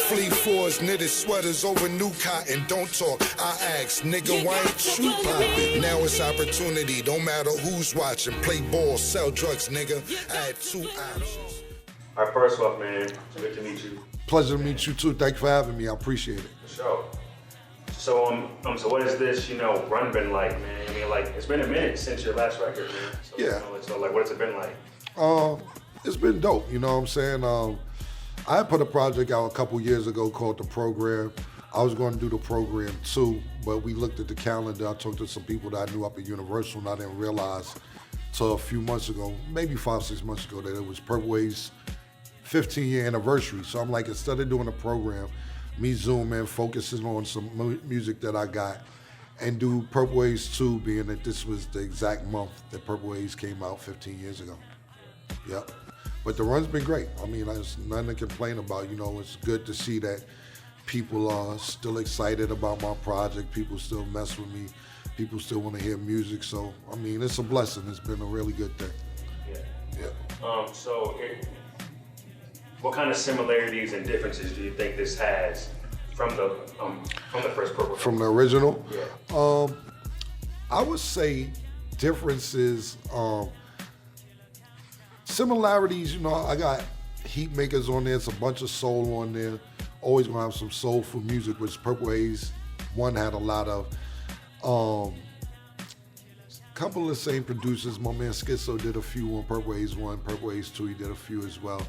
Flee fours, knitted sweaters over new cotton. Don't talk, I ask, nigga, why ain't you poppin'? Now it's opportunity, don't matter who's watching. Play ball, sell drugs, nigga. I had 2 options. All right, first off, man, good to meet you. Pleasure to meet you too. Thank you for having me. I appreciate it. For sure. So, so what has this, run been like, man? I mean, like, it's been a minute since your last record, man. So, Yeah. So, like, what's it been like? It's been dope, you know what I'm saying? I had put a project out a couple years ago called The Program. I was going to do The Program too, but we looked at the calendar. I talked to some people that I knew up at Universal, and I didn't realize till a few months ago, maybe 5-6 months ago, that it was Purple Haze 15-year anniversary. So I'm like, instead of doing a program, me zoom in, focusing on some music that I got, and do Purple Haze 2, being that this was the exact month that Purple Haze came out 15 years ago. Yep. But the run's been great. I mean, there's nothing to complain about. It's good to see that people are still excited about my project. People still mess with me. People still want to hear music. So, I mean, it's a blessing. It's been a really good thing. Yeah. What kind of similarities and differences do you think this has from the first Purple Haze? From the original? Yeah. I would say differences, similarities, I got heat makers on there. It's a bunch of soul on there. Always gonna have some soulful music, which Purple Haze 1 had a lot of. Couple of the same producers. My man Schizo did a few on Purple Haze 1. Purple Haze 2, he did a few as well.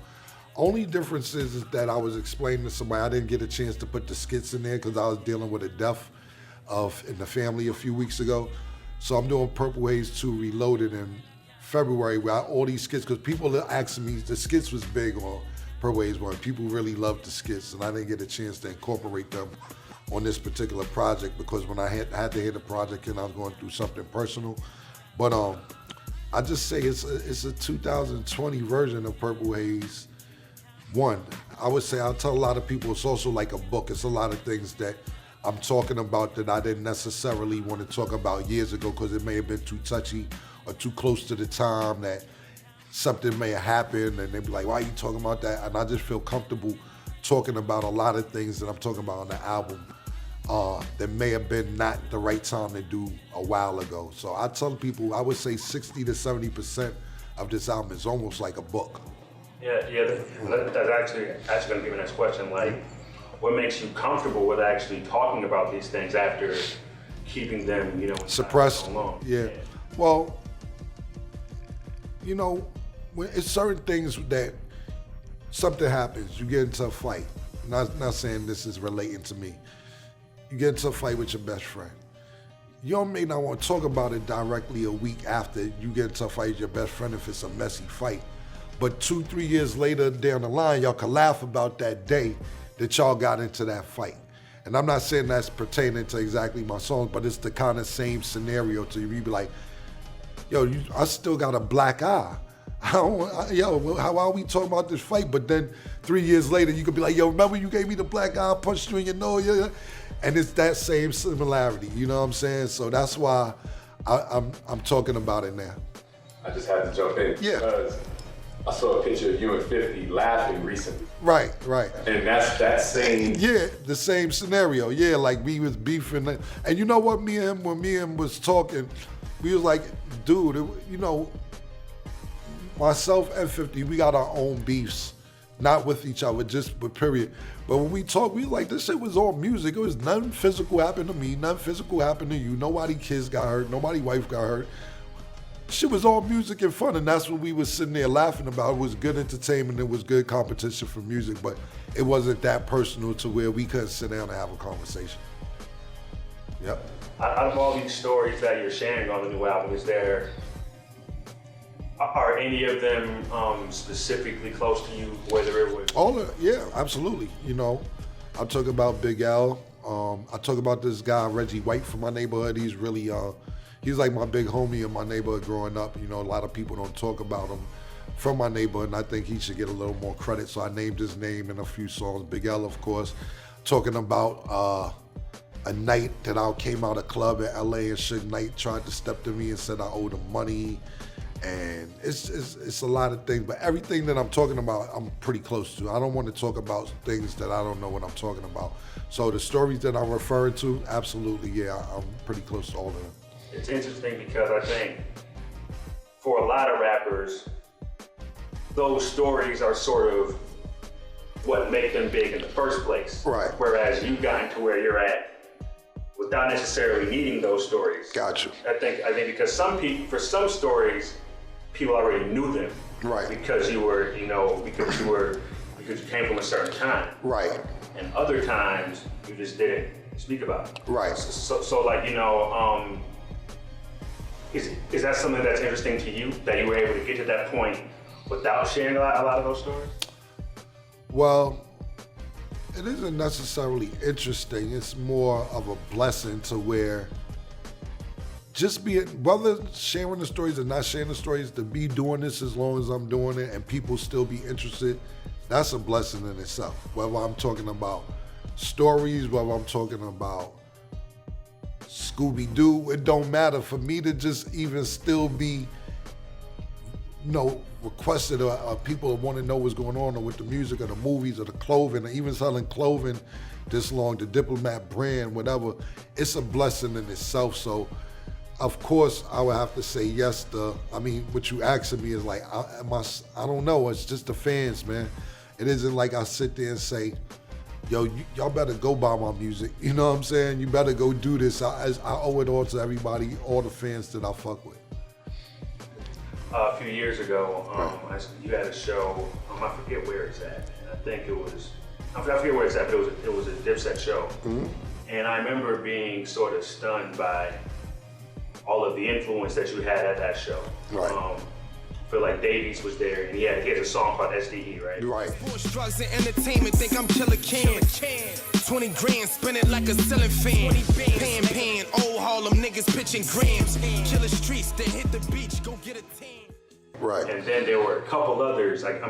Only difference is that I was explaining to somebody, I didn't get a chance to put the skits in there because I was dealing with a death in the family a few weeks ago. So I'm doing Purple Haze 2 Reloaded in February, where all these skits, because people are asking me, the skits was big on Purple Haze 1. People really loved the skits, and I didn't get a chance to incorporate them on this particular project because when I had to hit a project and I was going through something personal. But I just say it's a 2020 version of Purple Haze 1. I would say, I'll tell a lot of people it's also like a book. It's a lot of things that I'm talking about that I didn't necessarily want to talk about years ago because it may have been too touchy or too close to the time that something may have happened and they'd be like, why are you talking about that? And I just feel comfortable talking about a lot of things that I'm talking about on the album that may have been not the right time to do a while ago. So I tell people, I would say 60 to 70% of this album is almost like a book. Yeah, that's actually going to be my next question. Like, what makes you comfortable with actually talking about these things after keeping them, suppressed? So long? Yeah. Well, when it's certain things that something happens, you get into a fight. Not saying this is relating to me. You get into a fight with your best friend. You may not want to talk about it directly a week after you get into a fight with your best friend if it's a messy fight. But 2-3 years later down the line, y'all can laugh about that day that y'all got into that fight. And I'm not saying that's pertaining to exactly my songs, but it's the kind of same scenario to you. You be like, yo, I still got a black eye. How are we talking about this fight? But then 3 years later, you could be like, yo, remember you gave me the black eye, punched you in your nose? Yeah. And it's that same similarity, you know what I'm saying? So that's why I'm talking about it now. I just had to jump in. Yeah. Because I saw a picture of you and 50 laughing recently. Right. And that's that same. Yeah, the same scenario. Yeah, like we was beefing. And you know what, when me and him was talking, we was like, dude, myself and 50, we got our own beefs. Not with each other, just with period. But when we talk, we like, this shit was all music. It was nothing physical happened to me, nothing physical happened to you. Nobody kids got hurt, nobody wife got hurt. Shit was all music and fun, and that's what we was sitting there laughing about. It was good entertainment, it was good competition for music, but it wasn't that personal to where we couldn't sit down and have a conversation. Yep. Out of all these stories that you're sharing on the new album, are any of them specifically close to you, whether it was? Yeah, absolutely. I talk about Big L. I talk about this guy, Reggie White, from my neighborhood. He's really, he's like my big homie in my neighborhood growing up. A lot of people don't talk about him from my neighborhood, and I think he should get a little more credit. So I named his name in a few songs. Big L, of course, talking about a night that I came out of club in LA and Suge Knight tried to step to me and said I owed him money. And it's a lot of things, but everything that I'm talking about, I'm pretty close to. I don't want to talk about things that I don't know what I'm talking about. So the stories that I'm referring to, absolutely, yeah, I'm pretty close to all of them. It's interesting because I think for a lot of rappers, those stories are sort of what make them big in the first place. Right. Whereas you've gotten to where you're at without necessarily needing those stories. Gotcha. I think because for some stories, people already knew them. Right. Because you came from a certain time. Right. And other times you just didn't speak about it. Right. So like, is that something that's interesting to you, that you were able to get to that point without sharing a lot of those stories? Well, it isn't necessarily interesting. It's more of a blessing to where just whether sharing the stories or not sharing the stories, to be doing this as long as I'm doing it and people still be interested, that's a blessing in itself. Whether I'm talking about stories, whether I'm talking about Scooby-Doo, it don't matter. For me to just even still be, requested or people want to know what's going on or with the music or the movies or the clothing or even selling clothing this long, the Diplomat brand, whatever, it's a blessing in itself. So of course I would have to say yes to, what you asking me is like, I don't know, it's just the fans, man. It isn't like I sit there and say, yo, y'all better go buy my music. You know what I'm saying? You better go do this. I owe it all to everybody, all the fans that I fuck with. A few years ago, you had a show. I forget where it's at. I think it was. I forget where it's at, but it was a Dipset show. Mm-hmm. And I remember being sort of stunned by all of the influence that you had at that show. Right. I feel like Davies was there, and he had a song called SDE, right? Right. Sports, drugs, and entertainment, think I'm Killer Can. 20 grand, spin it like a ceiling fan. Pan, old Harlem niggas pitching grams. Killer streets, then hit the beach, go get a tan. Right. And then there were a couple others, like my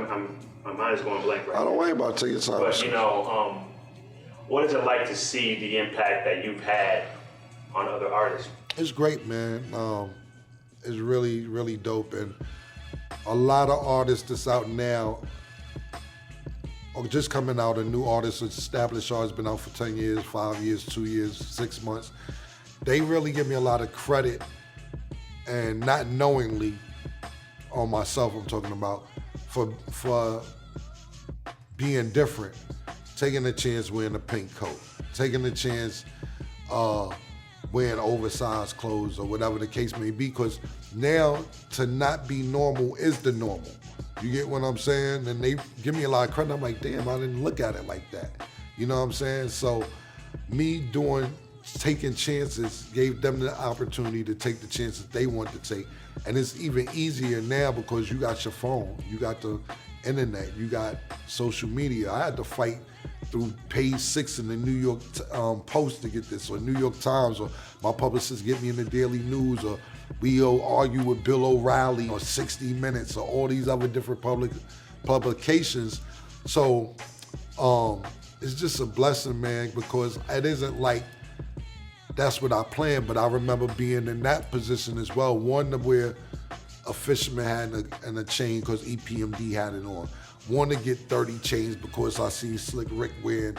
mind is going blank right now. I don't worry about it, take your time. But what is it like to see the impact that you've had on other artists? It's great, man. It's really, really dope. And a lot of artists that's out now are just coming out, and new artists, established artists, been out for 10 years, 5 years, 2 years, 6 months. They really give me a lot of credit, and not knowingly, on myself I'm talking about, for being different, taking a chance wearing a pink coat, taking a chance wearing oversized clothes or whatever the case may be, because now to not be normal is the normal. You get what I'm saying? And they give me a lot of credit. I'm like, damn, I didn't look at it like that. You know what I'm saying? So me taking chances gave them the opportunity to take the chances they want to take. And it's even easier now because you got your phone, you got the internet, you got social media. I had to fight through page 6 in the New York Post to get this, or New York Times, or my publicist get me in the Daily News, or we argue with Bill O'Reilly, or 60 Minutes, or all these other different publications. So it's just a blessing, man, because it isn't like that's what I planned, but I remember being in that position as well. One where a fisherman had a chain because EPMD had it on. One to get 30 chains because I seen Slick Rick wearing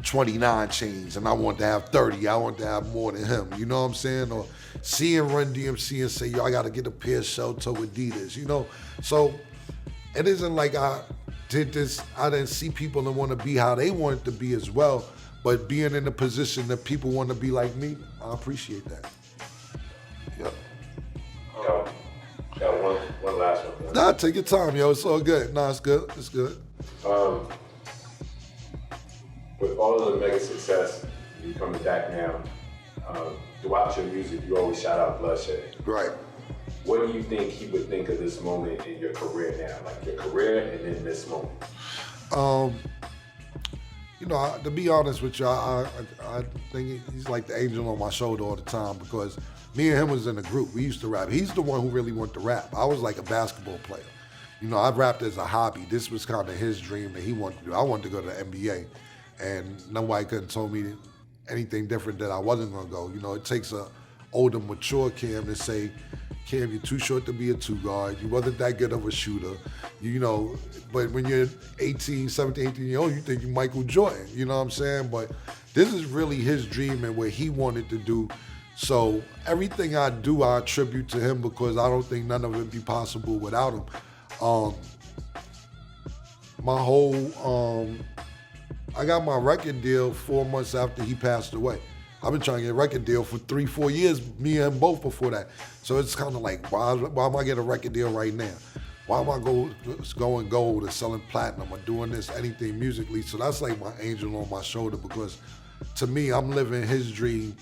29 chains and I want to have 30. I want to have more than him. You know what I'm saying? Or seeing Run DMC and say, yo, I got to get a pair of shell-toe Adidas, you know? So it isn't like I did this, I didn't see people that want to be how they wanted to be as well, but being in a position that people want to be like me, I appreciate that. Yep. Got one last one. Nah, take your time, yo. It's all good. Nah, it's good. It's good. With all of the mega success, you coming back now, throughout your music, you always shout out Bloodshed. Right. What do you think he would think of this moment in your career now? Like your career and then this moment? You know, to be honest with you, I think he's like the angel on my shoulder all the time, because me and him was in a group. We used to rap. He's the one who really wanted to rap. I was like a basketball player. You know, I rapped as a hobby. This was kind of his dream that he wanted to do. I wanted to go to the NBA, and nobody could have told me anything different that I wasn't going to go. You know, it takes a older, mature Cam to say, Cam, you're too short to be a two guard. You wasn't that good of a shooter. You know, but when you're 18, 17, 18 years old, you think you're Michael Jordan. You know what I'm saying? But this is really his dream and what he wanted to do. So everything I do, I attribute to him because I don't think none of it would be possible without him. I got my record deal 4 months after he passed away. I've been trying to get a record deal for 3-4 years, me and him both before that. So it's kind of like, why am I getting a record deal right now? Why am I going gold or selling platinum or doing this, anything musically? So that's like my angel on my shoulder because to me, I'm living his dream.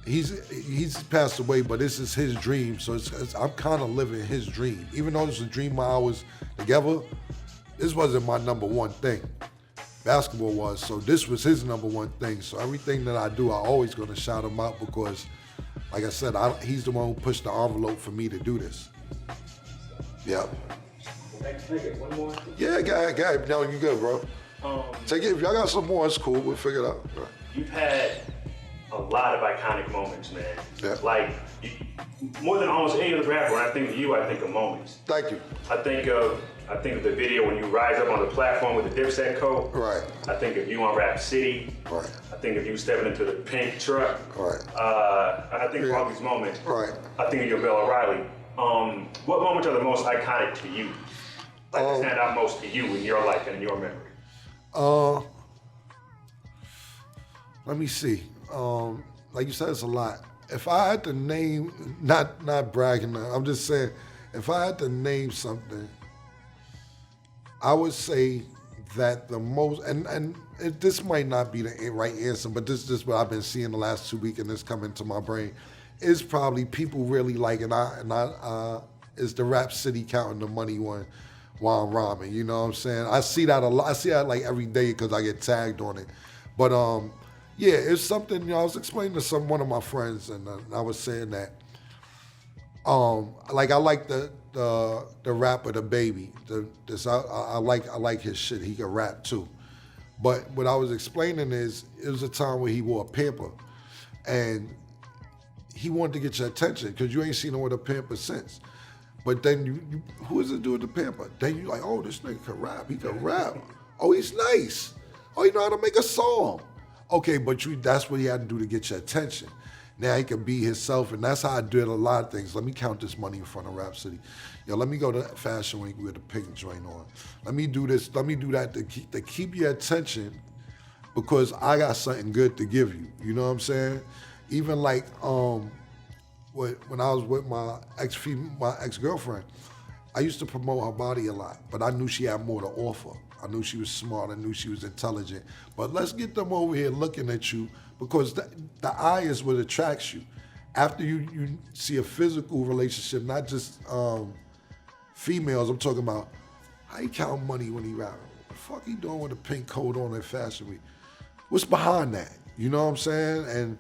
He's passed away, but this is his dream. So I'm kind of living his dream. Even though it's a dream while I was together, this wasn't my number one thing. Basketball was, so this was his number one thing. So everything that I do, I'm always gonna shout him out because, like I said, he's the one who pushed the envelope for me to do this. Yeah. Can I get one more? Yeah, go ahead. No, you good, bro. Take it. If y'all got some more, it's cool. We'll figure it out. Right. You've had a lot of iconic moments, man. Yeah. Like, more than almost any other rapper, when I think of you, I think of moments. Thank you. I think of the video when you rise up on the platform with the Dipset coat. Right. I think of you on Rap City. Right. I think of you stepping into the pink truck. Right. I think of all these moments. Right. I think of your Bill O'Reilly. What moments are the most iconic to you? Like that stand out most to you in your life and in your memory? Let me see. Like you said, it's a lot. If I had to name, not bragging, I'm just saying, if I had to name something, I would say that the most, this might not be the right answer, but this is what I've been seeing the last 2 weeks and it's coming to my brain, is probably people really like, is the Rap City Counting the Money one while I'm rhyming, you know what I'm saying? I see that a lot. I see that like every day because I get tagged on it. But yeah, it's something, I was explaining to one of my friends and I was saying that, like I like the rapper, the Baby. I like his shit. He can rap too. But what I was explaining is, it was a time where he wore a pamper, and he wanted to get your attention because you ain't seen him with a pamper since. But then you who is it doing the pamper? Then you like, oh, this nigga can rap. He can rap. Oh, he's nice. Oh, you know how to make a song. Okay, but that's what he had to do to get your attention. Now he can be himself, and that's how I did a lot of things. Let me count this money in front of Rap City. Yo, let me go to Fashion Week with a pink joint on. Let me do this, let me do that to keep your attention because I got something good to give you. You know what I'm saying? Even like when I was with my ex-girlfriend, I used to promote her body a lot, but I knew she had more to offer. I knew she was smart, I knew she was intelligent. But let's get them over here looking at you because the eye is what attracts you. After you see a physical relationship, not just females, I'm talking about how he count money when he rapping. What the fuck he doing with a pink coat on at Fashion Week? What's behind that? You know what I'm saying? And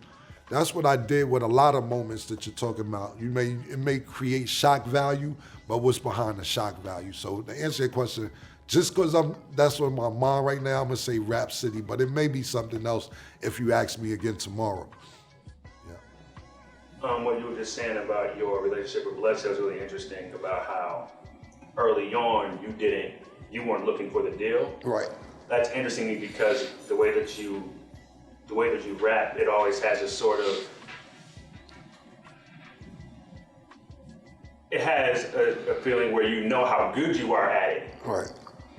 that's what I did with a lot of moments that you're talking about. It may create shock value, but what's behind the shock value? So to answer your question, just because that's on my mind right now, I'm gonna say Rap City, but it may be something else if you ask me again tomorrow. Yeah. What you were just saying about your relationship with Bloodshot is really interesting about how early on you weren't looking for the deal. Right. That's interesting to me because the way that you rap, it always has a sort of, it has a feeling where you know how good you are at it. Right.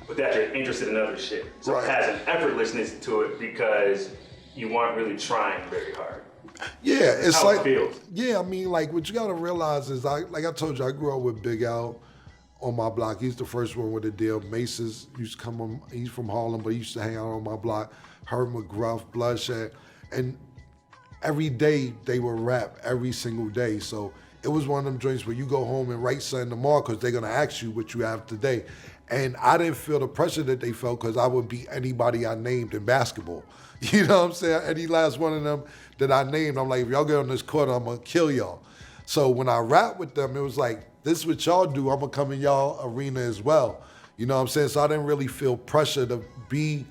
But that you're interested in other shit. So Right. It has an effortlessness to it because you weren't really trying very hard. Yeah, it's how like, it feels. Yeah, I mean, like what you gotta realize is, like I told you, I grew up with Big Al on my block. He's the first one with a deal. Mace's used to come on, he's from Harlem, but he used to hang out on my block. Herb McGruff, Bloodshed, and every day they would rap, every single day. So it was one of them joints where you go home and write something tomorrow because they're gonna ask you what you have today. And I didn't feel the pressure that they felt because I would beat anybody I named in basketball. You know what I'm saying? Any last one of them that I named, I'm like, if y'all get on this court, I'm gonna kill y'all. So when I rap with them, it was like, this is what y'all do, I'm gonna come in y'all arena as well. You know what I'm saying? So I didn't really feel pressure to be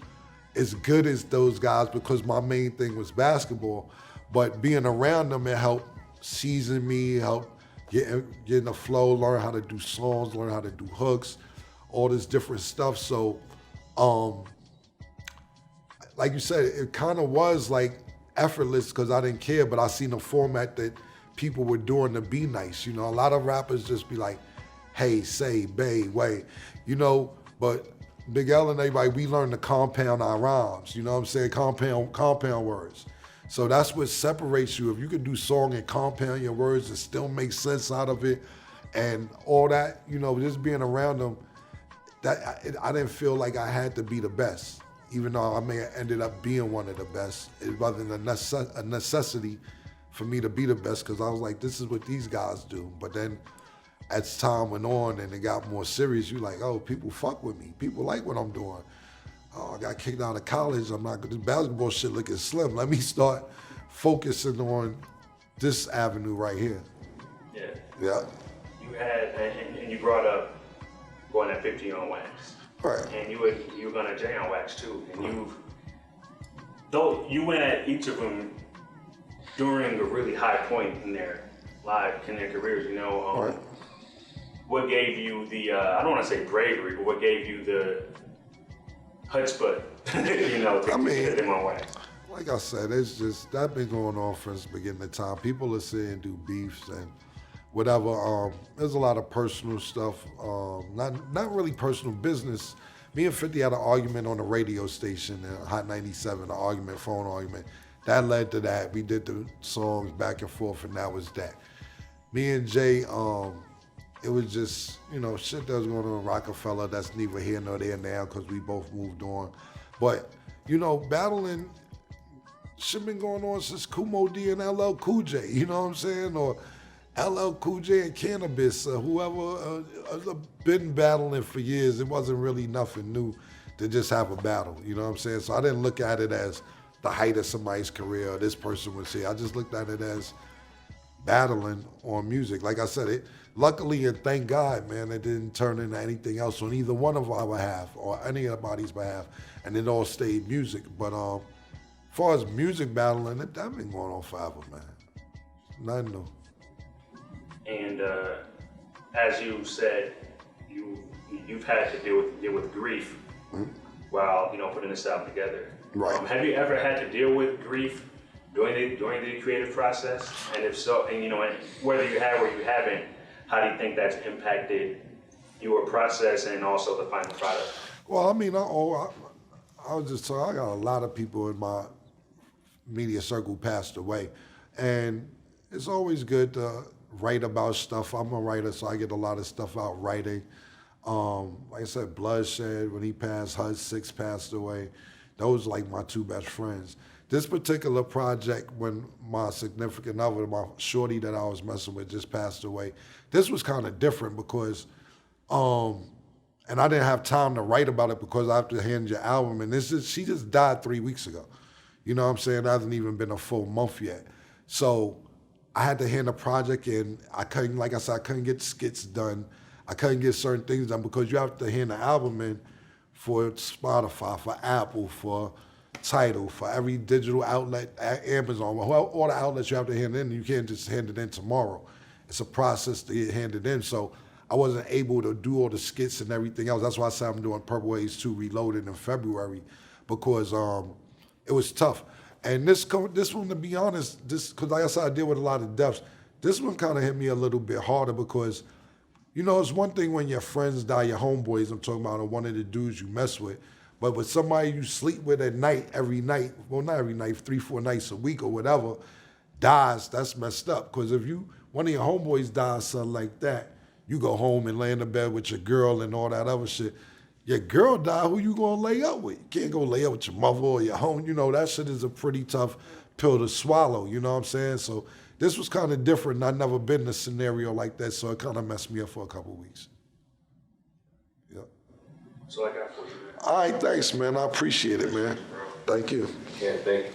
as good as those guys because my main thing was basketball. But being around them, it helped season me, helped getting the flow, learn how to do songs, learn how to do hooks, all this different stuff. So, like you said, it kind of was like effortless because I didn't care, but I seen the format that people were doing to be nice. You know, a lot of rappers just be like, hey, say, bay, way, you know, but Big L and everybody, we learned to compound our rhymes, you know what I'm saying? Compound words. So that's what separates you. If you can do song and compound your words and still make sense out of it and all that, you know, just being around them, I didn't feel like I had to be the best, even though I may have ended up being one of the best. It wasn't a necessity for me to be the best because I was like, this is what these guys do. But then as time went on and it got more serious, you're like, oh, people fuck with me. People like what I'm doing. Oh, I got kicked out of college. This basketball shit looking slim. Let me start focusing on this avenue right here. Yeah. Yeah. You had, and you brought up going at 50 on wax. Right. And you were going to J on wax too. And you went at each of them during a really high point in their careers, you know. Right. What gave you the, I don't want to say bravery, but what gave you the chutzpah, you know, to get them on wax? Like I said, it's just, that's been going on since the beginning of time. People are saying do beefs and whatever. There's a lot of personal stuff, not really personal business. Me and 50 had an argument on the radio station, Hot 97, phone argument. That led to that. We did the songs back and forth, and that was that. Me and Jay, it was just, you know, shit that was going on in Rockefeller that's neither here nor there now because we both moved on. But, you know, battling, shit been going on since Kumo D and LL Cool J, you know what I'm saying? Or LL Cool J and Cannabis, whoever been battling for years. It wasn't really nothing new to just have a battle, you know what I'm saying? So I didn't look at it as the height of somebody's career, or this person was here. I just looked at it as battling on music. Like I said, it luckily and thank God, man, it didn't turn into anything else on either one of our behalf or anybody's behalf, and it all stayed music. But as far as music battling, that's been going on forever, man. Nothing new. And as you said, you've had to deal with grief while, you know, putting this album together. Right. Have you ever had to deal with grief during the creative process? And if so, and you know, and whether you have or you haven't, how do you think that's impacted your process and also the final product? Well, I mean, I was just saying, I got a lot of people in my media circle passed away, and it's always good to write about stuff. I'm a writer, so I get a lot of stuff out writing. Like I said, Bloodshed, when he passed, Hud 6 passed away. Those are like my two best friends. This particular project, when my significant other, my shorty that I was messing with just passed away, this was kind of different because, and I didn't have time to write about it because I have to hand your album, and she just died 3 weeks ago. You know what I'm saying? It hasn't even been a full month yet. So I had to hand a project in. I couldn't, like I said, I couldn't get skits done. I couldn't get certain things done because you have to hand the album in for Spotify, for Apple, for Tidal, for every digital outlet, Amazon, all the outlets you have to hand in. You can't just hand it in tomorrow. It's a process to get handed in. So I wasn't able to do all the skits and everything else. That's why I said I'm doing Purple Haze 2 Reloaded in February, because it was tough. And this one, to be honest, because like I said, I deal with a lot of deaths. This one kind of hit me a little bit harder because, you know, it's one thing when your friends die, your homeboys, I'm talking about, or one of the dudes you mess with. But with somebody you sleep with at night, every night, well, not every night, 3-4 nights a week or whatever, dies, that's messed up. Because if one of your homeboys dies, something like that, you go home and lay in the bed with your girl and all that other shit. Your girl died, who you gonna lay up with? You can't go lay up with your mother or your home. You know, that shit is a pretty tough pill to swallow, you know what I'm saying? So this was kind of different. I've never been in a scenario like that, so it kind of messed me up for a couple of weeks. Yeah. So I got for you, man. All right, thanks, man. I appreciate it, man. Thank you. Yeah, thank you.